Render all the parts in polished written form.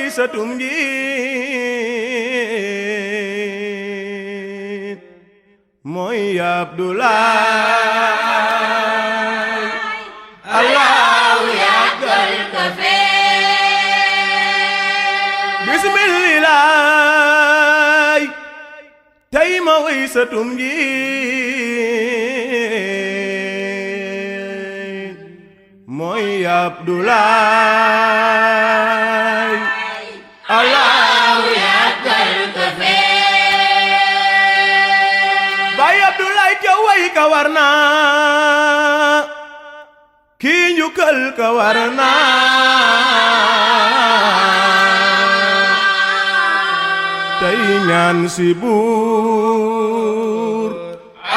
way satum njiit mooy Abdoulaye Allahu yàggal ko fee bismillah tey ma way satum njiit mooy Abdoulaye Allahu yàggal ko fee Baay Abdoulaye ca way ka war naa kii njukkal ka war naa tey ñaan si buur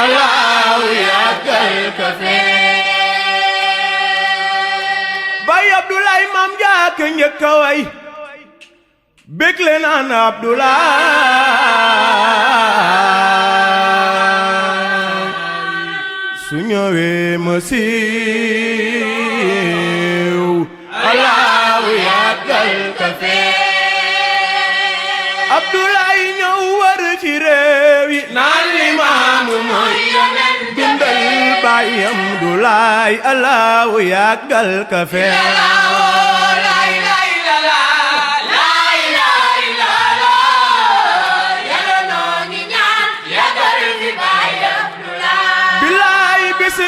Allahu yàggal ko fee Baay Abdoulaye maam jaaka njëkk a way bégle naan Abdoulaye su ñëwee ma siiw Allahu yàggal ko fee Abdoulaye ñëw war ci réew yi naan limaamu mooy bindal Baay Abdoulaye Allahu yàggal ko fee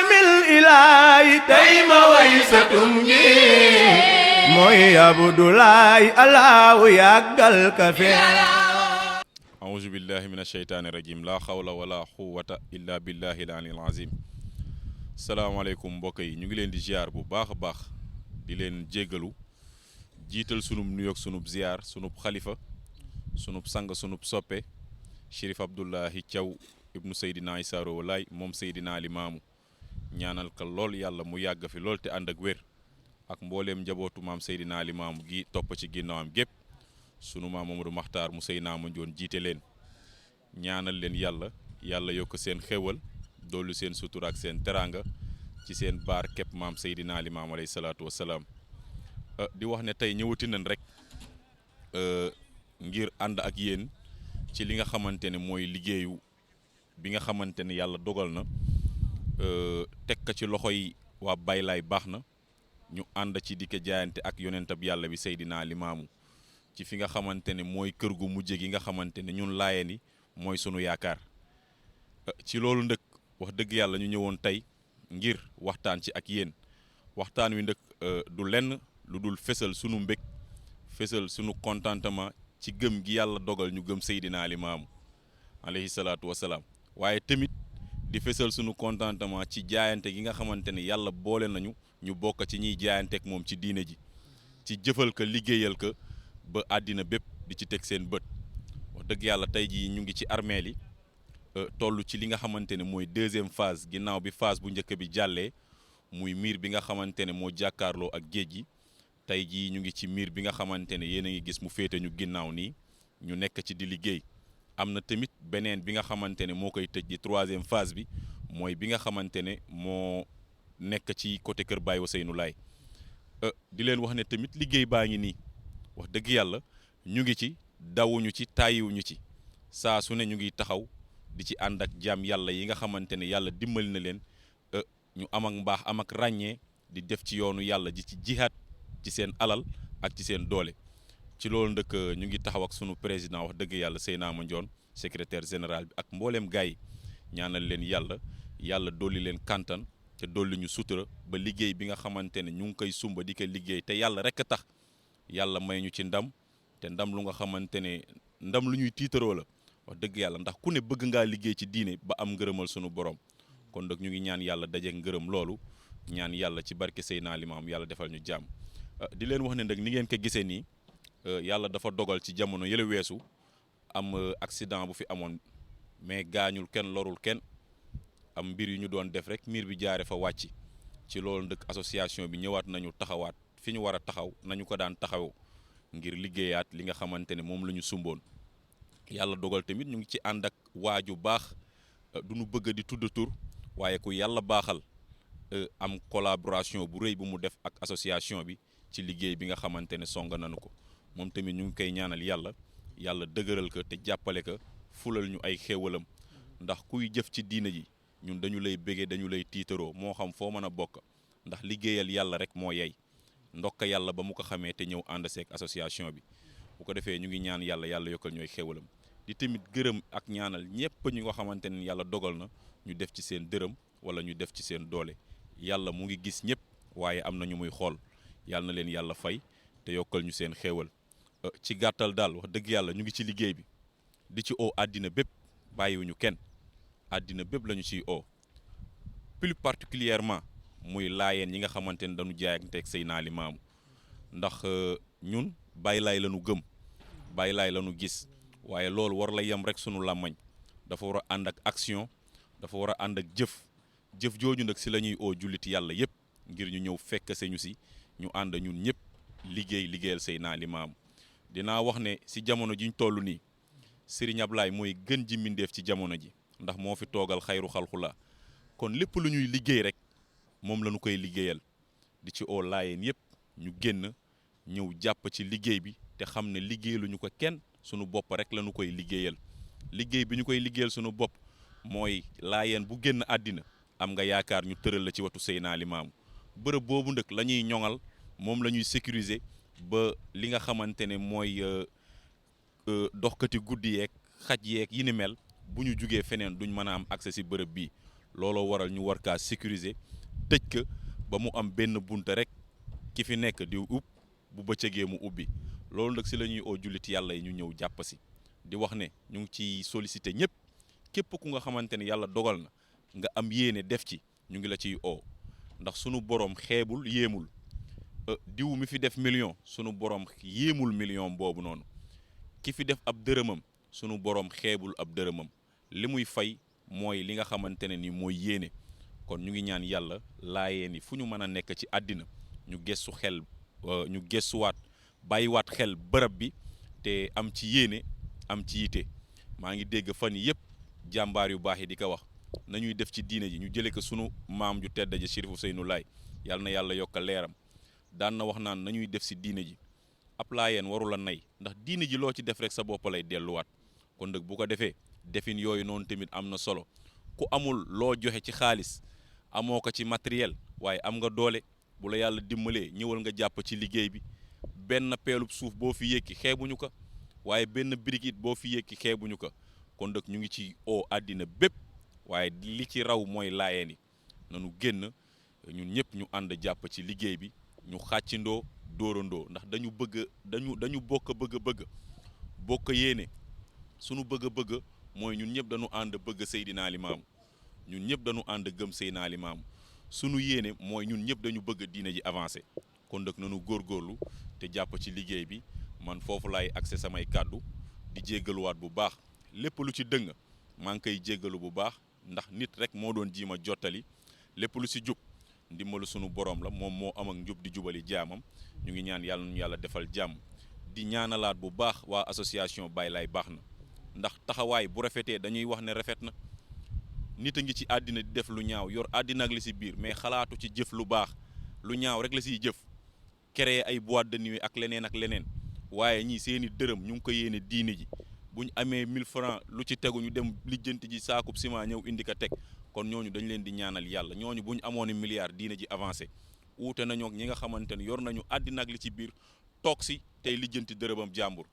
bismillahi tey ma way satum ji mooy Abdoulaye Allahu yàggal ko fee auzu billahi min asheytaani rajim la xawla wala quwwata illa billahi al-aliyyil azim salaamaaleykum mbokk yi ñu ngi leen di ziar bu baax a baax di leen jéggalu jiital sunub nuyoog sunub ziar sunub xalifa sunub sang sunub soppe Chérif Abdoulahi Thiaw ibnu Seydina Issa Rouhou Laye moom Seydina Limaamu ñaanal ka lool yàlla mu yàgg fi lool te ànd ak wér ak mbooleem njabootu maam Seydina Limaamu gi topp ci ginnaawam gépp sunu maam Mamadou Makhtar mu Seydina Mandione jiite leen ñaanal leen yàlla yokk seen xéwal dollu seen sutura ak seen teraanga ci seen baar képp maam Seydina Limaamu alayhi salaatu wassalaam di wax ne tey ñëwati nañ rek ngir ànd ak yéen ci li nga xamante ne mooy liggéeyu bi nga xamante ne yàlla dogal na teg ko ci loxo yi waa Baay Laay baax na ñu ànd ci di ko jaayante ak yonentab yàlla bi Seydina Limaamu ci fi nga xamante ne mooy kër gu mujj gi nga xamante ne ñun Laayeen yi mooy sunu yaakaar ci loolu ndëkk wax dëgg yàlla ñu ñëwoon tey ngir waxtaan ci ak yéen waxtaan wi ndëkk du lenn lu dul fésal sunu mbég fésal sunu contentement ci gëm gi yàlla dogal ñu gëm Seydina Limaamu alayhi salaatu wasalaam waaye tamit di fésal sunu contentement ci jaayante gi nga xamante ne yàlla boole nañu ñu bokk ci ñiy jaayanteek moom ci diine ji ci jëfal ko liggéeyal ko ba àddina bépp di ci teg seen bët wax dëgg yàlla tey jii ñu ngi ci armeel yi toll ci li nga xamante ne mooy deuxième phase ginnaaw bi phase bu njëkk bi jàllee muy miir bi nga xamante ne moo jàkkaarloo ak géej gi tey jii ñu ngi ci miir bi nga xamante ne yéen a ngi gis mu féete ñu ginnaaw nii ñu nekk ci di liggéey am na tamit beneen bi nga xamante ne moo koy tëj di troisième phase bi mooy bi nga xamante ne moo nekk ci côté kër Baye Ousseynou Laye di leen wax ne tamit liggéey baa ngi nii wax dëgg yàlla ñu ngi ci dawuñu ci tàyyiwuñu ci saa su ne ñu ngi taxaw di ci ànd ak jaam yàlla yi nga xamante ne yàlla dimbali na leen ñu am ak mbaax am ak ràññee di def ci yoonu yàlla ji ci jihaat ci seen alal ak ci seen doole ci loolu ndëkk ñu ngi taxaw ak sunu président wax dëgg yàlla Seydina Mandione secrétaire général bi ak mbooleem gars yi ñaanal leen yàlla dolli leen kantan te dolli ñu sutura ba liggéey bi nga xamante ne ñu ngi koy sumba di ko liggéey te yàlla rek a tax yàlla may ñu ci ndam te ndam lu nga xamante ne ndam lu ñuy tiitaroo la wax dëgg yàlla ndax ku ne bëgg ngaa liggéey ci diine ba am ngërëmal sunu borom kon nag ñu ngi ñaan yàlla dajeek ngërëm loolu ñaan yàlla ci barke Seydina Limaamu yàlla defal ñu jàmm di leen wax ne nag ni ngeen ko gisee nii yàlla dafa dogal ci jamono yële weesu am accident bu fi amoon mais gaañul kenn lorul kenn am mbir yu ñu doon def rek miir bi jaare fa wàcc ci loolu ndëkk association bi ñëwaat nañu taxawaat fi ñu war a taxaw nañu ko daan taxawoo ngir liggéeyaat li nga xamante ne moom la ñu sumboon yàlla dogal tamit ñu ngi ci ànd ak waaju baax du ñu bëgg di tudd tur waaye ku yàlla baaxal am collaboration bu rëy bu mu def ak association bi ci liggéey bi nga xamante ne song nañu ko moom tamit ñu ngi koy ñaanal yàlla dëgëral ko te jàppale ko fulal ñu ay xéewalam ndax kuy jëf ci diina ji ñun dañu lay bégee dañu lay tiitaroo moo xam foo mën a bokk ndax liggéeyal yàlla rek moo yey ndokk yàlla ba mu ko xamee te ñëw ànd seek association bi bu ko defee ñu ngi ñaan yàlla yokkal ñooy xéwalam di tamit gërëm ak ñaanal ñëpp ñu nga xamante ne yàlla dogal na ñu def ci seen dërëm wala ñu def ci seen doole yàlla mu ngi gis ñëpp waaye am na ñu muy xool yàlla na leen yàlla fay te yokkal ñu seen xéewal ci gàttal daal wax dëgg yàlla ñu ngi ci liggéey bi di ci oo àddina bépp bàyyiwuñu kenn àddina bépp la ñu ciy oo plus particulièrement muy laayeen ñi nga xamante ne dañu jaayanteeg Seydina Limaamu ndax ñun Baay Laay la ñu gëm Baay Laay la ñu gis waaye loolu war la yem rek sunu làmmañ dafa war a ànd ak action dafa war a ànd ak jëf jooju nag si la ñuy oo jullit yàlla yëpp ngir ñu ñëw fekk se ñu si ñu ànd ñun ñëpp liggéeyal Seydina Limaamu dinaa wax ne si jamono ji ñu toll nii Serigne Ablaye mooy gën ji mbindeef ci jamono ji ndax moo fi toogal xayru xalxula kon lépp lu ñuy liggéey rek moom la ñu koy liggéeyal di ci oo laayeen yëpp ñu génn ñëw jàpp ci liggéey bi te xam ne liggéeyaluñu ko kenn sunu bopp rek la ñu koy liggéeyal liggéey bi ñu koy liggéeyal sunu bopp mooy laayeen bu génn àddina am nga yaakaar ñu tëral la ci watu Seydina Limaamu bërëb boobu ndëkk la ñuy ñoŋal moom la ñuy sécuriser ba li nga xamante ne mooy doxkati guddi yeeg xaj yeeg yi ni mel bu ñu jugee feneen duñ mën a am accès ci bërëb bii looloo waral ñu war kaa sécuriser tëj ko ba mu am benn bunta rek ki fi nekk di ub bu bëccëgee mu ubbi loolu nag ci la ñuy oo jullit yàlla yi ñu ñëw jàpp ci di wax ne ñu ngi ciy solliciter ñëpp képp ku nga xamante ne yàlla dogal na nga am yéene def ci ñu ngi la ciy oo ndax sunu borom xeebul yéemul diw mi fi def million sunu borom yéemul million boobu noonu ki fi def ab dërëmam sunu borom xeebul ab dërëmam li muy fay mooy li nga xamante ne ni mooy yéene kon ñu ngi ñaan yàlla laayee ni fu ñu mën a nekk ci àddina ñu gëstu xel ñu gëstuwaat bàyyiwaat xel bërëb bi te am ci yéene am ci yite maa ngi dégg fan yëpp jàmbaar yu baax yi di ko wax nañuy def ci diine ji ñu jëlee ko sunu maam ju tedd ji Chérif Ousseynou Laye yàlla na yàlla yokk leeram daan na wax naan nañuy def ci diine ji ab laayeen warul a nay ndax diine ji loo ci def rek sa bopp lay delluwaat kon nag bu ko defee defin yooyu noonu tamit am na solo ku amul loo joxe ci xaalis amoo ko ci matériel waaye am nga doole bu la yàlla dimbalee ñëwal nga jàpp ci liggéey bi benn peelub suuf boo fi yékki xeebuñu ko waaye benn brique it boo fi yékki xeebuñu ko kon nag ñu ngi ci oo àddina bépp waaye li ci raw mooy laayeen yi nanu génn ñun ñëpp ñu ànd jàpp ci liggéey bi ñu xàccindoo dóorandoo ndax dañu bëgg dañu bokk bëgg bokk yéene sunu bëgg mooy ñun ñëpp dañu ànd bëgg Seydina Limaamu ñun ñëpp dañu ànd gëm Seydina Limaamu sunu yéene mooy ñun ñëpp dañu bëgg diine ji avancé kon nag nanu góorgóorlu te jàpp ci liggéey bi man foofu laay accès samay kàddu di jéggaluwaat bu baax lépp lu ci dëng maa ngi koy jéggalu bu baax ndax nit rek moo doon jiima jottali lépp lu ci jub ndimbalu sunu borom la moom moo am ak njub di jubali jaamam ñu ngi ñaan yàlla nu yàlla defal jàmm di ñaanalaat bu baax waa association Baay Laay baax na ndax taxawaay bu rafetee dañuy wax ne rafet na nit a ngi ci àddina di def lu ñaaw yor àddina ak li ci biir mais xalaatu ci jëf lu baax lu ñaaw rek la ciy jëf créer ay boîte de nuit ak leneen waaye ñii seeni dërëm ñu ngi ko yéene diine ji bu ñu amee 1000 francs lu ci tegu ñu dem lijjanti ji saakub ciment ñëw indi ko teg kon ñooñu dañ leen di ñaanal yàlla ñooñu bu ñu amoon i milliards diine ji avancé wuute nañoo ak ñi nga xamante ne yor nañu àddina ak li ci biir toog si tey lijjanti dërëbam jàmbur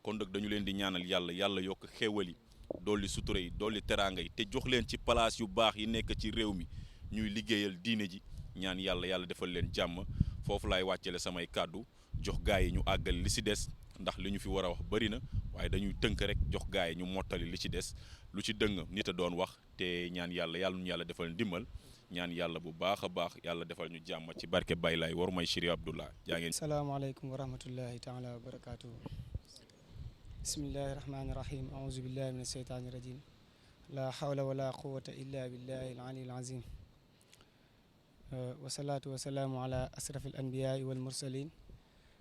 kon nag dañu leen di ñaanal yàlla yokk xéewal yi dolli sutura yi dolli teraanga yi te jox leen ci place yu baax yi nekk ci réew mi ñuy liggéeyal diine ji ñaan yàlla defal leen jàmm foofu laay wàccele samay kàddu jox gaay yi ñu àggal li ci des ndax li ñu fi war a wax bëri na waaye dañuy tënk rek jox gaay yi ñu mottali li ci des lu ci dëng nit a doon wax te ñaan yàlla ñu yàlla defal ndimbal ñaan yàlla bu baax a baax yàlla defal ñu jàmm ci barke Baay Laay waru may Chérif Abdoulaye jaa ngeen. salaamaaleykum wa rahmatullahi taala wa barakaatu. bismillahi rahmaani rahim aouzu billahi min asheytaani rajim la hawla wala quwata illa billahi al ali al azim wasalaatu wasalaamu ala asraf al anbiyaai wal mursalin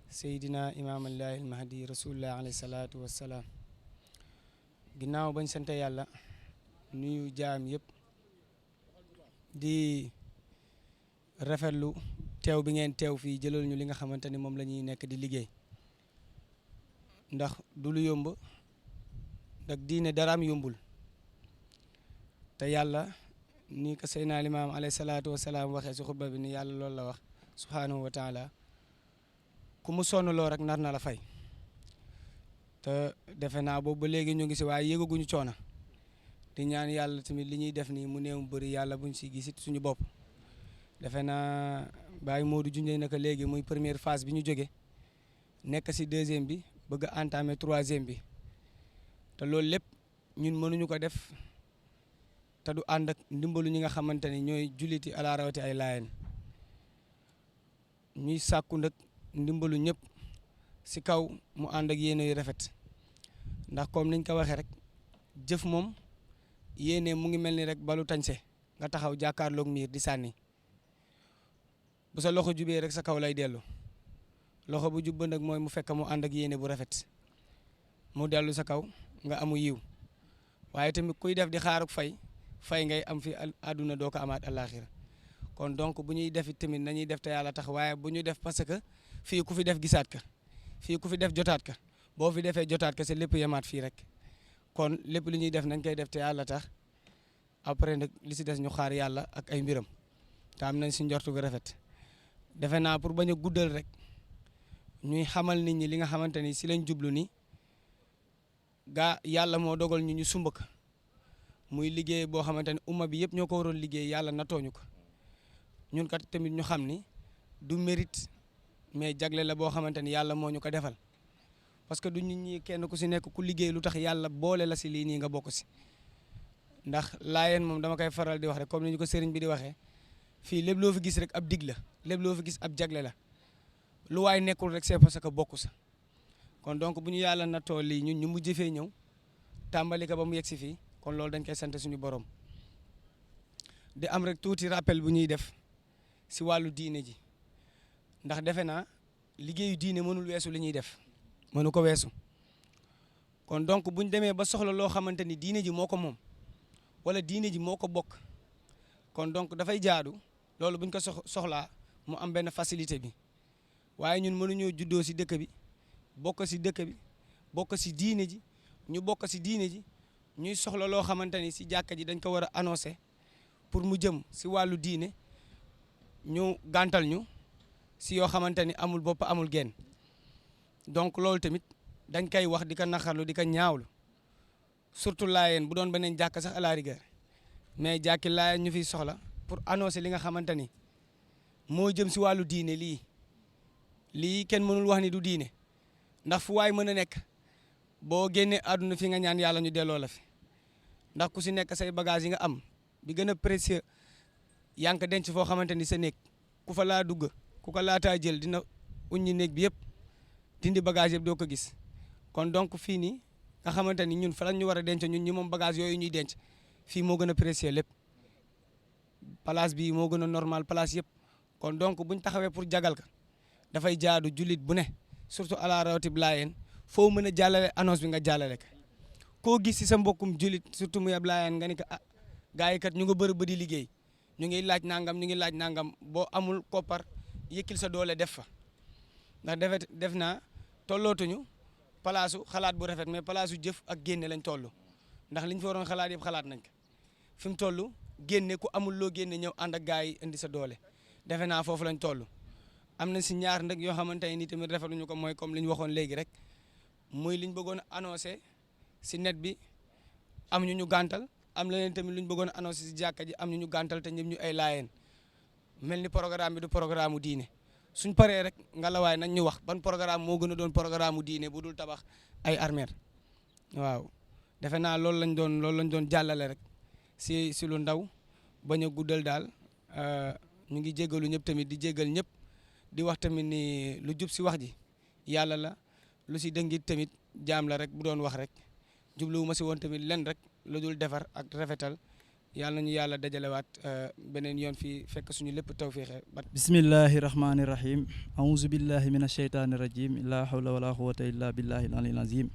seydina imaamallahi al mahdi rasulullah alayhi salaatu wassalaam ginnaaw bañ sante yàlla nuyu jaam yëpp di rafetlu teew bi ngeen teew fii jëlal ñu li nga xamante ni moom la ñuy nekk di liggéey ndax du lu yomb ndax diine daraam yombul te yàlla ni ko Seydina Limaam alayhi salaatu wasalaam waxee si xutba bi ni yàlla loolu la wax subhaanahu wa taala ku mu sonn loo rek nar na la fay te defe naa boobu ba léegi ñu ngi si waaye yëgaguñu coona di ñaan yàlla tamit li ñuy def nii mu néew bëri yàlla buñ si gisit suñu bopp defe naa Baye Modou junjee naka léegi muy première phase bi ñu jóge nekk si deuxième bi bëgg a entamer troisième bi te loolu lépp ñun mënuñu ko def te du ànd ak ndimbalu ñi nga xamante ni ñooy julliti ala rawati ay laayeen ñuy sàkku nag ndimbalu ñëpp si kaw mu ànd ak yéene yu rafet ndax comme niñ ko waxee rek jëf moom yéene mu ngi mel ni rek balu tañse nga taxaw jàkkaarloog miir di sànni bu sa loxo jubee rek sa kaw lay dellu loxo bu jubba nag mooy mu fekk mu ànd ak yéene bu rafet mu dellu sa kaw nga amu yiw waaye tamit kuy def di xaaruk fay ngay am fi àdduna doo ko amaat àllaaxira kon donc bu ñuy def it tamit nañuy def te yàlla tax waaye bu ñu def parce que fii ku fi def gisaat ka fii ku fi def jotaat ka boo fi defee jotaat ka c'est lépp yemaat fii rek kon lépp lu ñuy def nañ koy def te yàlla tax après nag li si des ñu xaar yàlla ak ay mbiram te am nañ si njortu gu rafet defe naa pour bañ a guddal rek ñuy xamal nit ñi li nga xamante ni si lañ jublu ni yàlla moo dogal ñu sumb ko muy liggéey boo xamante ni umma bi yëpp ñoo ko waroon liggéey yàlla natooñu ko ñun kat tamit ñu xam ni du mérite mais jagle la boo xamante ni yàlla moo ñu ko defal parce que du nit ñi kenn ku si nekk ku liggéey lu tax yàlla boole la si lii nii nga bokk si ndax laayeen moom dama koy faral di wax rek comme ni ñu ko sëriñ bi di waxee fii lépp loo fi gis rek ab dig la lépp loo fi gis ab jagle la lu waay nekkul rek c'est parce que bokku sa kon donc bu ñu yàlla nattoo lii ñun ñu mujj fee ñëw tàmbali ko ba mu yegg si fii kon loolu dañ koy sant suñu borom di am rek tuuti rappel bu ñuy def si wàllu diine ji ndax defe naa liggéeyu diine mënul weesu li ñuy def mënu ko weesu kon donc bu ñu demee ba soxla loo xamante ni diine ji moo ko moom wala diine ji moo ko bokk kon donc dafay jaadu loolu bu ñu ko soxlaa mu am benn facilité bi waaye ñun mënuñoo juddoo si dëkk bi bokk si dëkk bi bokk si diine ji ñu bokk si diine ji ñuy soxla loo xamante ni si jàkka ji dañ ko war a annoncé pour mu jëm si wàllu diine ñu gàntal ñu si yoo xamante ni amul bopp amul genn donc loolu tamit dañ koy wax di ko naqarlu di ko ñaawlu surtout laayeen bu doon beneen jàkka sax à la rigueur mais jàkki laayeen ñu fiy soxla pour annoncer li nga xamante ni moo jëm si wàllu diine lii kenn mënul wax ni du diine ndax fu waay mën a nekk boo génnee àdduna fi nga ñaan yàlla ñu delloo la fi ndax ku si nekk say bagage yi nga am bi gën a précieux yaa ngi ko denc foo xamante ni sa néeg ku fa laa dugg ku ko laataa jël dina uññi néeg bi yëpp dindi bagage yëpp doo ko gis kon donc fii nii nga xamante ni ñun fa la ñu war a denc ñun ñi moom bagage yooyu ñuy denc fii moo gën a précieux lépp place bi moo gën a normal place yëpp kon donc buñ taxawee pour jagal ka dafay jaadu jullit bu ne surtout ala rawatib laayeen foo mën a jàllale annonce bi nga jàllale ko koo gis si sa mbokkum jullit surtout muy ab laayeen nga ni ko ah gars yi kat ñu nga bëri ba di liggéey ñu ngi laaj nangam boo amul koppar yëkkil sa doole def fa ndax def naa tollootuñu palaasu xalaat bu rafet mais palaasu jëf ak génne lañ toll ndax liñ fa waroon xalaat yëpp xalaat nañ ko fi mu toll génne ku amul loo génne ñëw ànd ak gars yi indi sa doole defe naa foofu lañ toll am na si ñaar nag yoo xamante ne ni tamit rafetuñu ko mooy comme li ñu waxoon léegi rek muy liñ bëggoon a annoncé si net bi am ñu gàntal am leneen tamit lu ñu bëggoon a annoncé si jàkka ji am ñu gàntal te ñëpp ñu ay laayeen mel ni programme bi du programme mu diine suñ paree rek ngalawaay nañ ñu wax ban programme moo gën a doon programme mu diine bu dul tabax ay armeer waaw defe naa loolu lañ doon jàllale rek si lu ndaw bañ a guddal daal ñu ngi jéggalu ñëpp tamit di jéggal ñëpp di wax tamit ni lu jub si wax ji yàlla la lu si dëngit tamit jaam la rek bu doon wax rek jubluwu ma si woon tamit len rek lu dul defar ak rafetal yàlla nañu yàlla dajalewaat beneen yoon fii fekk suñu lépp tawfiixe bismillahi rahmani rahim auzu billahi min asheytaani rajim la hawla wala quwwata illa billahi al aliyyil azim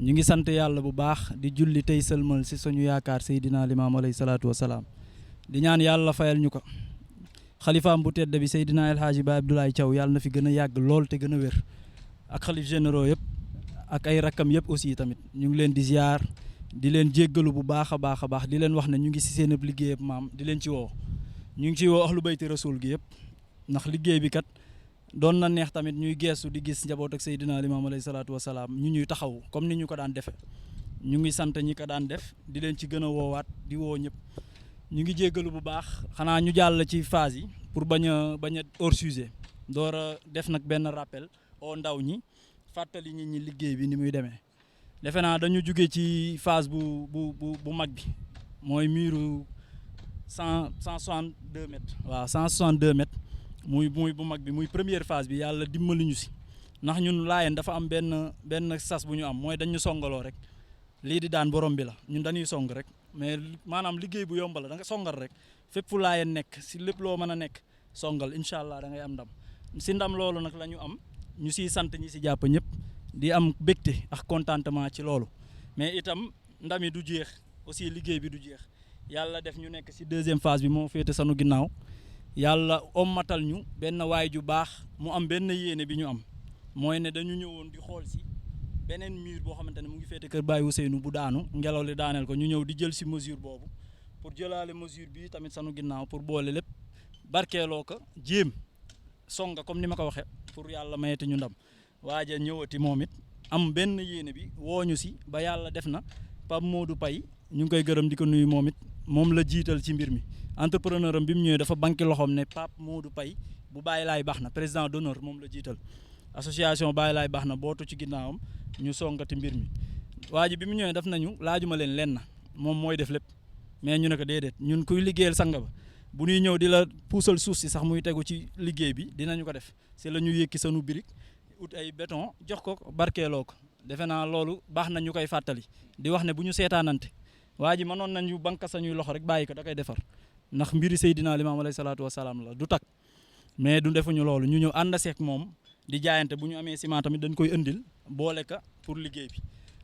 ñu ngi sant yàlla bu baax di julli tey sëlmal si suñu yaakaar Seydina Limaam alayhi salaatu wasalaam di ñaan yàlla fayal ñu ko xalifaam bu tedd bi Seydina El Hadji Baye Abdoulaye Thiaw yàlla na fi gën a yàgg lool te gën a wér ak xalif généraux yëpp ak ay rakkam yëpp aussi tamit ñu ngi leen di ziar di leen jéggalu bu baax a baax di leen wax ne ñu ngi si seen liggéey maam di leen ci woo ñu ngi ci woo ahlu bayti rasul gi yëpp ndax liggéey bi kat doon na neex tamit ñuy geestu di gis njaboot ak Seydina Limaamu alayhi salaatu wasalaam ñu ñuy taxaw comme ni ñu ko daan defe ñu ngi sant ñi ko daan def di leen ci gën a woowaat di woo ñëpp ñu ngi jéggalu bu baax xanaa ñu jàll ci phase yi pour bañ a hors sujet door a def nag benn rappel oo ndaw ñi fàttali nit ñi liggéey bi ni muy demee defe naa dañu jóge ci phase bu mag bi mooy muru 162 mètres waaw 162 mètres muy bu mag bi muy première phase bi yàlla dimbali ñu si ndax ñun Laayeen dafa am benn sas bu ñu am mooy dañu songaloo rek lii di daan borom bi la ñun dañuy song rek mais maanaam liggéey bu yomb la da nga songal rek fépp fu Laayeen nekk si lépp loo mën a nekk songal incha allah da ngay am ndam si ndam loolu nag la ñu am ñu siy sant ñi si jàpp ñëpp di am bégte ak contentement ci loolu mais itam ndam yi du jeex aussi liggéey bi du jeex yàlla def ñu nekk si deuxième phase bi moo féete sanu ginnaaw yàlla ommatal ñu benn waay ju baax mu am benn yéene bi ñu am mooy ne dañu ñëwoon di xool si beneen mur boo xamante ne mu ngi féete kër Baye Ousseynou bu daanu ngelaw li daaneel ko ñu ñëw di jël si mesure boobu pour jëlaale mesure bi tamit sanu ginnaaw pour boole lépp barkeeloo ko jéem songa comme ni ma ko waxee pour yàlla mayeti ñu ndam waaja ñëwati moom it am benn yéene bi wooñu si ba yàlla def na Pape Modou Paye ñu ngi koy gërëm di ko nuyu moom it moom la jiital ci mbir mi entrepreneur am bi mu ñëwee dafa banki loxoom ne Pape Modou Paye bu Baye Laay baax na président d'honneur moom la jiital association Baye Laay baax na bootu ci ginnaawam ñu songati mbir mi waa ji bi mu ñëwee def nañu laajuma leen lenn moom mooy def lépp mais ñu ne ko déedéet ñun kuy liggéeyal sanga ba bu ñuy ñëw di la puusal suuf si sax muy tegu ci liggéey bi dinañu ko def c'est la ñu yëkki sanu birig ut ay béton jox ko barkeeloo ko defe naa loolu baax na ñu koy fàttali di wax ne bu ñu seetaanante waa ji mënoon nañu banque sañuy loxo rek bàyyi ko da koy defar ndax mbiri Seydina Limaamu alayhi salaatu wasalaam la du tak mais du defuñu loolu ñu ñëw ànd seek moom di jaayante bu ñu amee ciment tamit dañ koy indil boole ka pour liggéey bi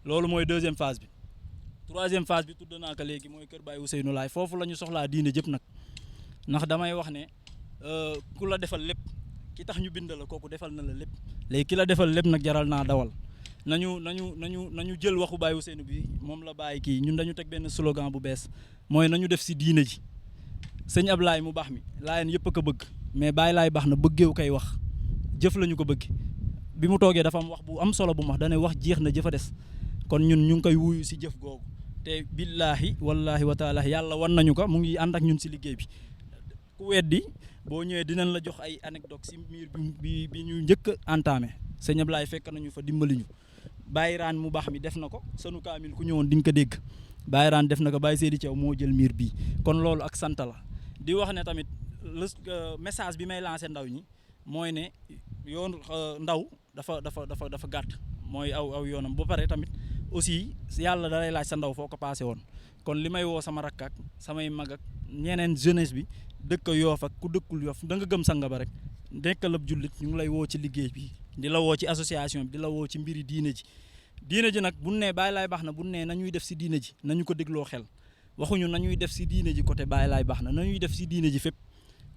loolu mooy deuxième phase bi troisième phase bi tudd naa ko léegi mooy kër Baye Ousseynou Laay foofu la ñu soxlaa diine jëpp nag ndax damay wax ne ku la defal lépp ki tax ñu bind la kooku defal na la lépp léegi ki la defal lépp nag jaral naa dawal nañu jël waxu Baye Ousseynou bi moom la bàyyi kii ñun dañu teg benn slogan bu bees mooy nañu def si diine ji sëñ Ablaye mu baax mi Laayeen yëpp a ko bëgg mais Baye Laay baax na bëggeewu koy wax jëf la ñu ko bëgg bi mu toogee dafa am wax bu am solo bu mu wax dane wax jeex na jëf a des kon ñun ñu ngi koy wuyu si jëf googu te billaahi wallaahi wa taala yàlla wan nañu ko mu ngi ànd ak ñun si liggéey bi ku weddi boo ñëwee dinañ la jox ay anecdote si miir bi ñu njëkk a entamé sëñ Ablaye fekk nañu fa dimbali ñu Baye Raan mu baax mi def na ko sanu kaamil ku ñëwoon di nga ko dégg Baye Raan def na ko Baye Seydi Thiaw moo jël miir bii kon loolu ak sant la di wax ne tamit message bi may lancé ndaw ñi mooy ne yoon ndaw dafa gàtt mooy aw yoonam ba pare tamit aussi yàlla da lay laaj sa ndaw foo ko passé woon kon li may woo sama rakk ak samay mag ak ñeneen jeunesse bi dëkk Yoof ak ku dëkkul Yoof da nga gëm sanga ba rek nekkal ab jullit ñu ngi lay woo ci liggéey bi di la woo ci association bi di la woo ci mbiri diine ji nag bu nee Baye Laay baax na bu nee nañuy def si diine ji nañu ko dégloo xel waxuñu nañuy def si diine ji côté Baye Laay baax na nañuy def si diine ji fépp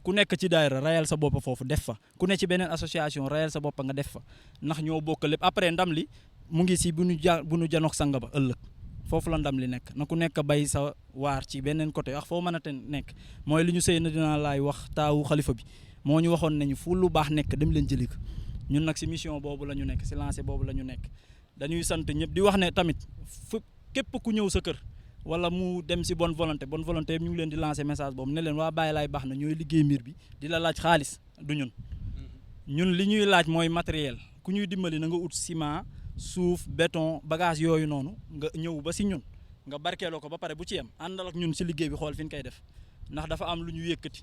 ku nekk ci daayira rayal sa bopp foofu def fa ku nekk ci beneen association rayal sa bopp nga def fa ndax ñoo bokk lépp après ndam li mu ngi si bu nu janox sanga ba ëllëg foofu la ndam li nekk na ku nekk bay sa waar ci beneen côté wax foo mën a te nekk mooy li ñu sëy na dinaa laay wax taawu xalifa bi moo ñu waxoon nañu fu lu baax nekk dem leen jëli ko ñun nag si mission boobu la ñu nekk si lancé boobu la ñu nekk dañuy sant ñëpp di wax ne tamit fu képp ku ñëw sa kër wala mu dem si bonne volonté yëpp ñu ngi leen di lancer message boobu ne leen waa Baye Laay baax na ñooy liggéey mbir bi di la laaj xaalis du ñun li ñuy laaj mooy matériel ku ñuy dimbali na nga ut ciment suuf béton bagage yooyu noonu nga ñëw ba si ñun nga barkeeloo ko ba pare bu ci yem àndal ak ñun si liggéey bi xool fi ñu koy def ndax dafa am lu ñu yëkkati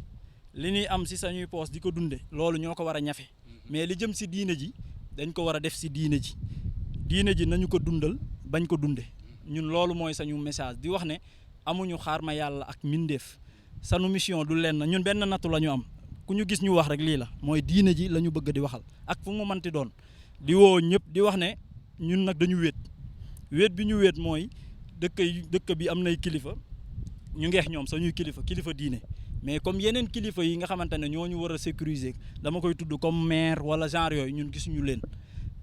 li ñuy am si sañuy poos di ko dunde loolu ñoo ko war a ñafe mais li jëm si diine ji dañ ko war a def si diine ji nañu ko dundal bañ ko dunde ñun loolu mooy sañu message di wax ne amuñu xaar ma yàlla ak mindeef sanu mission du lenn ñun benn nattu la ñu am ku ñu gis ñu wax rek lii la mooy diine ji la ñu bëgg di waxal ak fu mu mënti doon di woo ñëpp di wax ne ñun nag dañu wéet bi ñu wéet mooy dëkk bi am nay kilifa ñu ngeex ñoom sañuy kilifa diine mais comme yeneen kilifa yi nga xamante ne ñoo ñu war a sécuriser dama koy tudd comme maire wala genre yooyu ñun gisuñu leen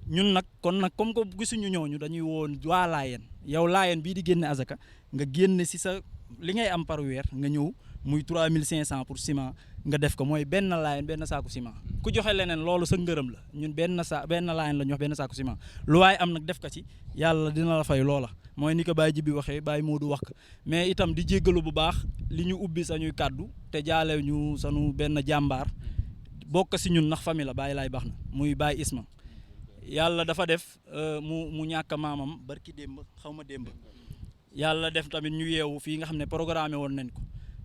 ñun nag kon nag comme que gisuñu ñooñu dañuy woon waa Laayeen yow Laayeen bii di génne azaka nga génne si sa li ngay am par weer nga ñëw muy 3500 pour ciment nga def ko mooy benn Laayeen benn saaku ciment ku joxe leneen loolu sa ngërëm la ñun benn Laayeen la ñu wax benn saaku ciment lu waaye am nag def ko ci yàlla dina la fay loola mooy ni ko Baye Jibi waxee Baye Modou wax ko mais itam di jéggalu bu baax li ñu ubbi sañuy kàddu te jaale ñu sanu benn jàmbaar bokk si ñun ndax famille la Baye laay baax na muy Baye Isma yàlla dafa def mu ñàkk maamam barki démb xaw ma démb yàlla def tamit ñu yeewu fii nga xam ne programmé woon nañ ko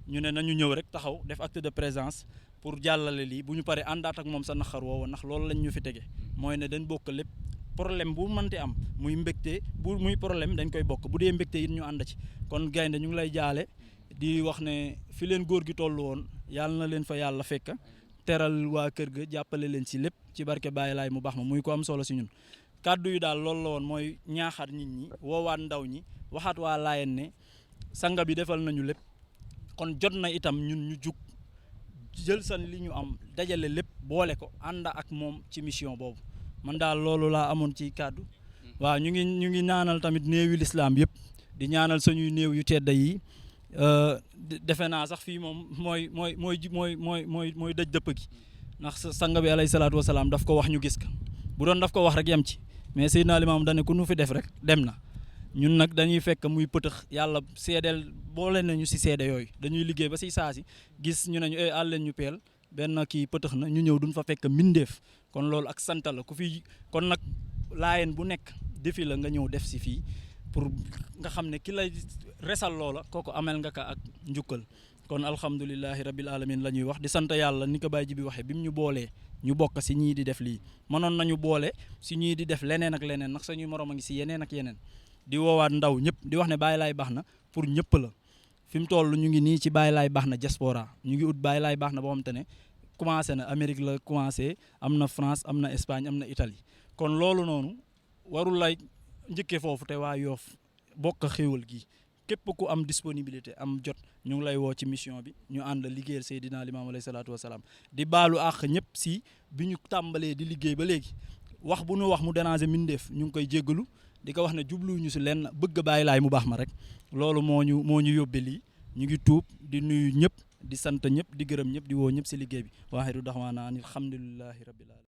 ñu ne nañu ñëw rek taxaw def acte de présence pour jàllale lii bu ñu paree àndaat ak moom sa naqar woowu ndax loolu lañ ñu fi tege mooy ne dañ bokk lépp problème bu mënti am muy mbégte muy problème dañ koy bokk bu dee mbégte it ñu ànd ci kon gaynde ñu ngi lay jaale di wax ne fi leen góor gi toll woon yàlla na leen fa yàlla fekk teral waa kër ga jàppale leen ci lépp ci barke Baye Laay mu baax ma muy ko am solo si ñun kàddu yi daal loolu la woon mooy ñaaxaat nit ñi woowaat ndaw ñi waxaat waa Laayeen ne sanga bi defal nañu lépp kon jot na itam ñun ñu jug jël san li ñu am dajale lépp boole ko ànd ak moom ci mission boobu man daal loolu laa amoon ci kàddu waaw ñu ngi ñaanal tamit néewi lislaam yëpp di ñaanal suñuy néew yu tedda yi defe naa sax fii moom mooy dëj dëpp gi ndax sanga bi alayhi salaatu wasalaam daf ko wax ñu gis ko bu doon daf ko wax rek yem ci mais Seydina Limaam dane ku nu fi def rek dem na ñun nag dañuy fekk muy pëtëx yàlla seedeel boole nañu si seede yooyu dañuy liggéey ba si saa si gis ñu nañu àl leen ñu peel benn kii pëtëx na ñu ñëw duñ fa fekk mbindeef kon loolu ak sant la ku fi kon nag Laayeen bu nekk defi la nga ñëw def si fii pour nga xam ne ki lay resal loola kooku amel nga ko ak njukkal kon alhamdulilahi rabil alamin la ñuy wax di sant yàlla ni ko Baye Jibi waxee bi mu ñu boolee ñu bokk si ñii di def lii mënoon nañu boole si ñii di def leneen ak leneen ndax sañuy morom a ngi si yeneen ak yeneen di woowaat ndaw ñëpp di wax ne Baye Laay baax na pour ñëpp la fi mu toll ñu ngi nii ci Baye Laay baax na diaspora ñu ngi ut Baye Laay baax na boo xam te ne commencé na Amérique la commencé am na France am na Espagne am na Italie kon loolu noonu warul lay njëkkee foofu te waa Yoof bokk xéewal gi képp ku am disponibilité am jot ñu ngi lay woo ci mission bi ñu ànd liggéeyal Seydina Limaamu alayhi salaatu wasalaam di baalu àq ñëpp si bi ñu tàmbalee di liggéey ba léegi wax bu nu wax mu déranger mindeef ñu ngi koy jéggalu di ko wax ne jubluwuñu si lenn bëgg Baye Laay mu baax ma rek loolu moo ñu yóbbee lii ñu ngi tuub di nuyu ñëpp di sant ñëpp di gërëm ñëpp di woo ñëpp si liggéey bi waaxiru daxwaana an alhamdulillahi rabbil alamin